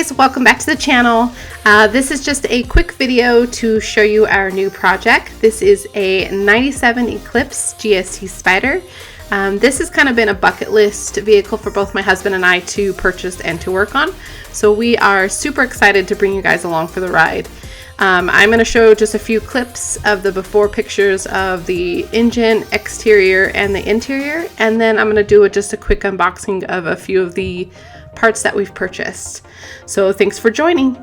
guys, welcome back to the channel. This is just a quick video to show you our new project. This is a 97 Eclipse Gst Spyder. This has kind of been a bucket list vehicle for both my husband and I to purchase and to work on. So we are super excited to bring you guys along for the ride. I'm going to show just a few clips of the before pictures of the engine, exterior, and the interior. And then I'm going to do just a quick unboxing of a few of the parts that we've purchased. So thanks for joining.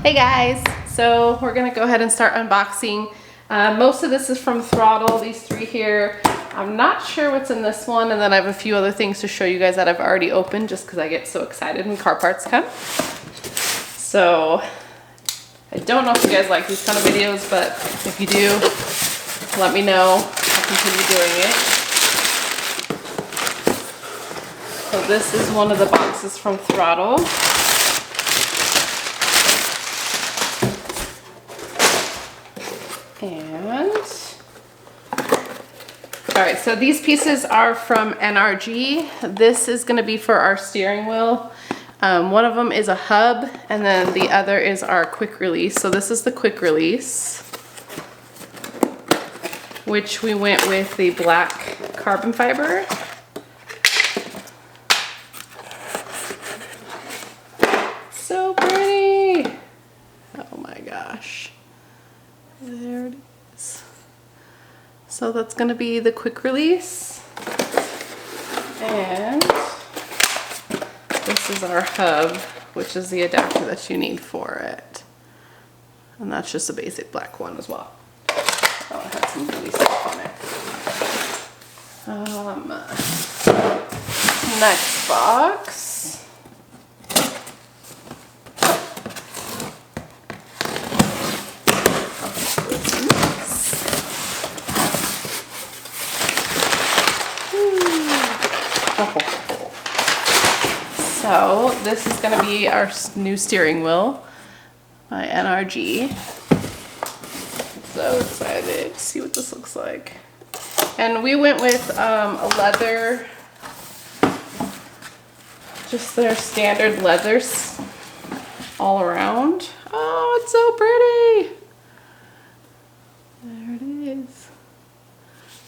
Hey guys, so we're gonna go ahead and start unboxing. Most of this is from Throttle, these three here. I'm not sure what's in this one, and then I have a few other things to show you guys that I've already opened just because I get so excited when car parts come. So I don't know if you guys like these kind of videos, but if you do, let me know. I'll continue doing it. So this is one of the boxes from Throttle. And all right, so these pieces are from NRG. This is going to be for our steering wheel. One of them is a hub, and then the other is our quick release. So this is the quick release, which we went with the black carbon fiber. So pretty. Oh my gosh. There it is. So that's going to be the quick release. And this is our hub, which is the adapter that you need for it. And that's just a basic black one as well. Oh, it had some really stuff on it. Next box. So this is going to be our new steering wheel by NRG. So excited to see what this looks like. And we went with a leather, just their standard leathers all around. Oh, it's so pretty. There it is.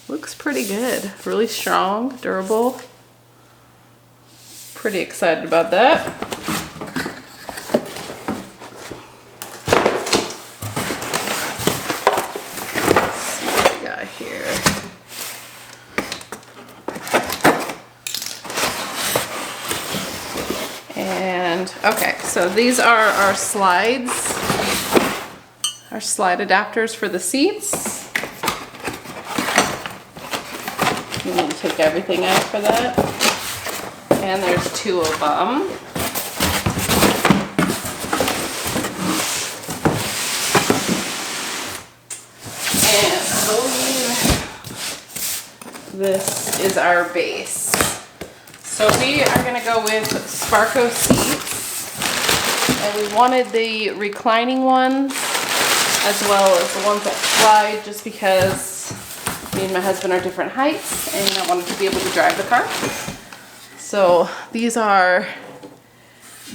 Looks pretty good. Really strong, durable. Pretty excited about that. Let's see what we got here. And okay, so these are our slides, our slide adapters for the seats. You need to take everything out for that. And there's 2 of them. And this is our base. So we are going to go with Sparko seats. And we wanted the reclining ones as well as the ones that slide, just because me and my husband are different heights and I wanted to be able to drive the car. So these are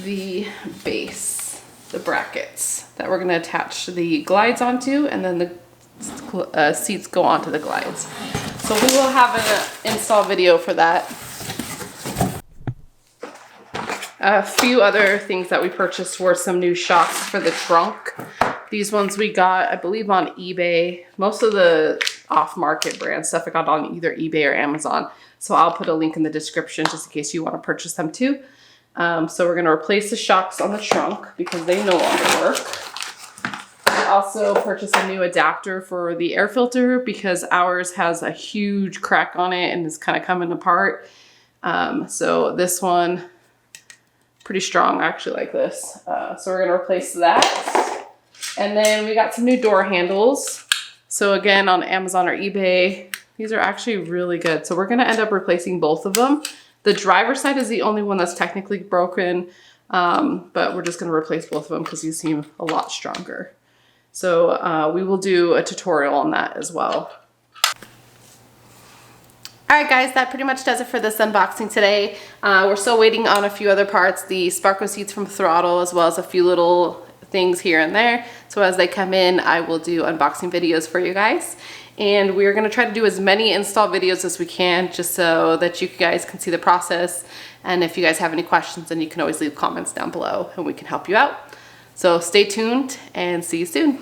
the base, the brackets that we're going to attach the glides onto, and then the seats go onto the glides. So we will have an install video for that. A few other things that we purchased were some new shocks for the trunk. These ones we got, I believe, on eBay. Most of the off-market brand stuff I got on either eBay or Amazon. So I'll put a link in the description just in case you want to purchase them too. So we're going to replace the shocks on the trunk because they no longer work. I also purchased a new adapter for the air filter because ours has a huge crack on it and is kind of coming apart. So this one, pretty strong. I actually like this. So we're going to replace that. And then we got some new door handles. So again, on Amazon or eBay, these are actually really good. So we're going to end up replacing both of them. The driver's side is the only one that's technically broken, but we're just going to replace both of them because these seem a lot stronger. So we will do a tutorial on that as well. Alright guys, that pretty much does it for this unboxing today. We're still waiting on a few other parts, the Sparko seats from Throttle, as well as a few little things here and there. So as they come in, I will do unboxing videos for you guys. And we're going to try to do as many install videos as we can, just so that you guys can see the process. And if you guys have any questions, then you can always leave comments down below and we can help you out. So stay tuned and see you soon.